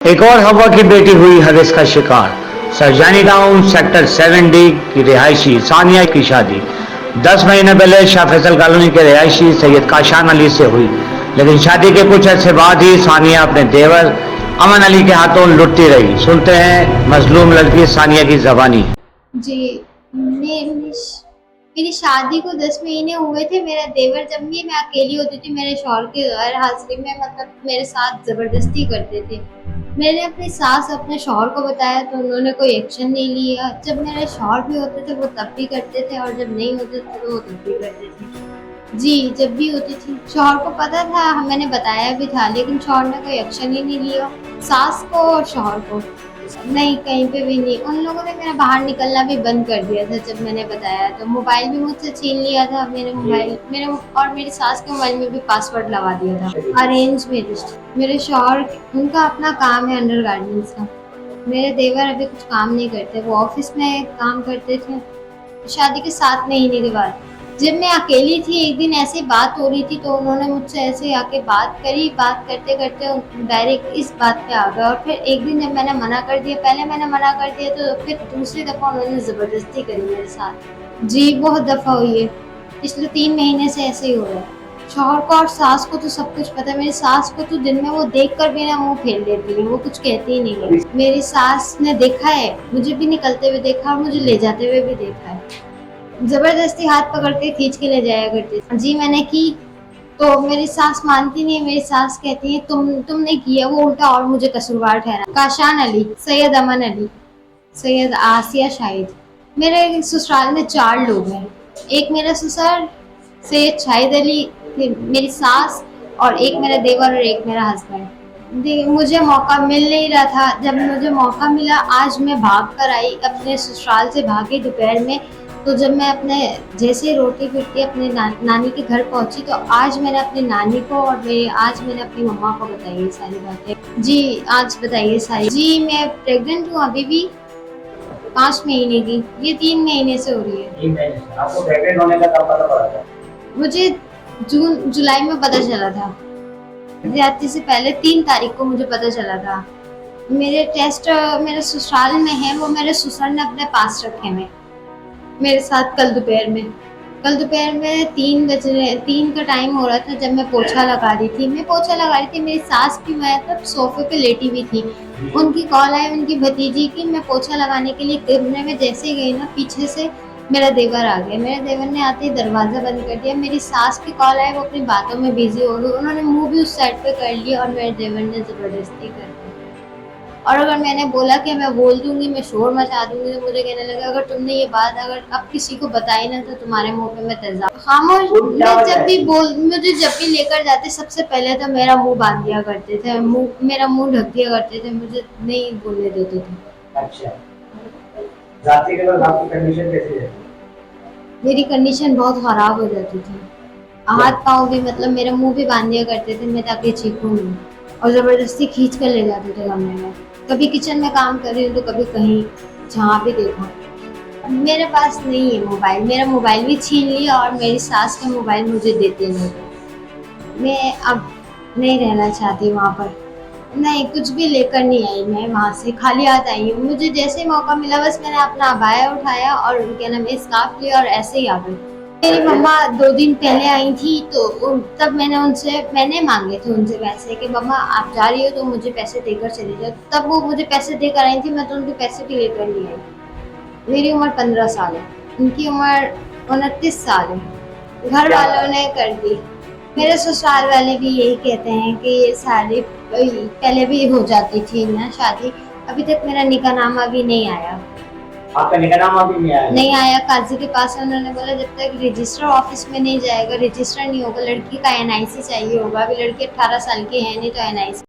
एक और हवा की बेटी हुई हदिस का शिकार। सरजानी टाउन सेक्टर 7D की रिहायशी सानिया की शादी 10 महीने पहले शाह फैसल कॉलोनी के रिहायशी सैयद काशान अली से हुई, लेकिन शादी के कुछ अर्से बाद ही सानिया अपने देवर अमन अली के हाथों लुटती रही। सुनते हैं मजलूम लड़की सानिया की जबानी। जी, मेरी शादी को 10 महीने हुए थे। मेरा देवर जब भी मैं अकेली होती थी मेरे शौहर के गैर हाजिरी में मतलब मेरे साथ ज़बरदस्ती करते थे। मैंने अपनी सास अपने शौहर को बताया तो उन्होंने कोई एक्शन नहीं लिया। जब मेरे शौहर भी होते थे वो तब भी करते थे और जब नहीं होते थे तो वो तब भी करते थे। जी, जब भी होती थी शौहर को पता था, मैंने बताया भी था, लेकिन शौहर ने कोई एक्शन ही नहीं लिया। सास को और शौहर को नहीं, कहीं पे भी नहीं। उन लोगों ने मेरा बाहर निकलना भी बंद कर दिया था जब मैंने बताया। तो मोबाइल भी मुझसे छीन लिया था, मेरे मोबाइल मेरे और मेरी सास के मोबाइल में भी पासवर्ड लगा दिया था। Arrange marriage. मेरे शौहर उनका अपना काम है अंडर गारमेंट्स का। मेरे देवर अभी कुछ काम नहीं करते, वो ऑफिस में काम करते थे शादी के 7 महीने के बाद। जब मैं अकेली थी एक दिन ऐसी बात हो रही थी तो उन्होंने मुझसे ऐसे आके बात करी। बात करते करते डायरेक्ट इस बात पे आ गए और फिर एक दिन जब मैंने मना कर दिया, पहले मैंने मना कर दिया तो फिर दूसरी दफ़ा उन्होंने ज़बरदस्ती करी मेरे साथ। जी, बहुत दफ़ा हुई है, पिछले 3 महीने से ऐसे ही हो रहा है। शौहर को और सास को तो सब कुछ पता है। मेरी सास को तो दिन में वो देख कर भी ना मुंह फेर लेती है, वो कुछ कहती ही नहीं है। मेरी सास ने देखा है, मुझे भी निकलते हुए देखा और मुझे ले जाते हुए भी देखा है। जबरदस्ती हाथ पकड़ के खींच के ले जाया करती। जी, मैंने की तो मेरी सास मानती नहीं है। मेरी सास कहती है तुमने किया, वो उल्टा और मुझे कसूरवार ठहरा। काशान अली, सैयद अमन अली, सैयद आसिया शाहिद। मेरे ससुराल में 4 लोग हैं। एक मेरा ससुर सैयद शाहिद अली, फिर मेरी सास और एक मेरा देवर और एक मेरा हस्बैंड। मुझे मौका मिल नहीं रहा था। जब मुझे मौका मिला आज मैं भाग कर आई, अपने ससुराल से भागी दोपहर में। तो जब मैं अपने जैसे रोटी पीटती अपने नानी के घर पहुंची तो आज मैंने अपनी नानी को और आज मैंने अपनी मम्मा को बताई ये सारी बातें। जी, आज बताइए सारी। जी, मैं प्रेग्नेंट हूँ अभी भी 5 महीने की। ये 3 महीने से हो रही है। 3 महीने से आपको प्रेग्नेंट होने का कब पता पड़ा था? मुझे जुलाई में पता चला था। ज्यादती से पहले 3 तारीख को मुझे पता चला था। मेरे टेस्ट मेरे ससुराल में है, वो मेरे ससुर ने अपने पास रखे हैं मेरे साथ। कल दोपहर में 3 का टाइम हो रहा था जब मैं पोछा लगा रही थी। मेरी सास भी मैं तब सोफे पे लेटी हुई थी। उनकी कॉल आई उनकी भतीजी की। मैं पोछा लगाने के लिए कमरे में जैसे ही गई ना, पीछे से मेरा देवर आ गया। मेरे देवर ने आते ही दरवाज़ा बंद कर दिया। मेरी सास की कॉल आई, वो अपनी बातों में बिजी हो गई। उन्होंने मुंह भी उस साइड पे कर लिया और मेरे देवर ने ज़बरदस्ती कर दी। और अगर मैंने बोला कि मैं बोल दूंगी, मैं शोर मचा दूंगी, तो मुझे कहने लगा अगर तुमने ये बात अगर अब किसी को बताई ना तो तुम्हारे मुंह पे मैं तेजाब। खामोश। मुझे जब भी लेकर जाते सबसे पहले तो मेरा मुंह बांध दिया करते थे, मेरा मुंह ढक दिया करते थे, मुझे नहीं बोलने देते थे। अच्छा, जाते के बाद आपकी कंडीशन कैसी है? मेरी कंडीशन बहुत खराब हो जाती थी। हाथ पाँव भी मतलब मेरा मुंह भी बांध दिया करते थे मैं ताकि चीखूं नहीं, और ज़बरदस्ती खींच कर ले जाते थे कमरे में। कभी किचन में काम कर रही हूँ तो कभी कहीं, जहाँ भी देखा। मेरे पास नहीं है मोबाइल, मेरा मोबाइल भी छीन लिया और मेरी सास का मोबाइल मुझे देते नहीं। मैं अब नहीं रहना चाहती वहाँ पर। नहीं, कुछ भी लेकर नहीं आई मैं वहाँ से, खाली हाथ आई हूँ। मुझे जैसे ही मौका मिला बस मैंने अपना अबाया उठाया और क्या नाम है स्कार्फ लिया और ऐसे ही आ गई। मेरी मम्मा 2 दिन पहले आई थी तो तब मैंने मांगे थे उनसे पैसे कि मम्मा आप जा रही हो तो मुझे पैसे देकर चली जाओ। तब वो मुझे पैसे देकर आई थी, मैं तो उनके पैसे भी लेकर नहीं आई। मेरी उम्र 15 साल है, उनकी उम्र 29 साल है। घर वालों ने कर दी। मेरे ससुराल वाले भी यही कहते हैं कि ये सारी पहले भी हो जाती थी ना शादी। अभी तक मेरा निकाहनामा भी नहीं आया। आपका निकाहनामा भी नहीं आया? नहीं आया। काजी के पास उन्होंने बोला जब तक रजिस्टर ऑफिस में नहीं जाएगा, रजिस्टर नहीं होगा, लड़की का NIC चाहिए होगा। अभी लड़की 18 साल की है नहीं तो NIC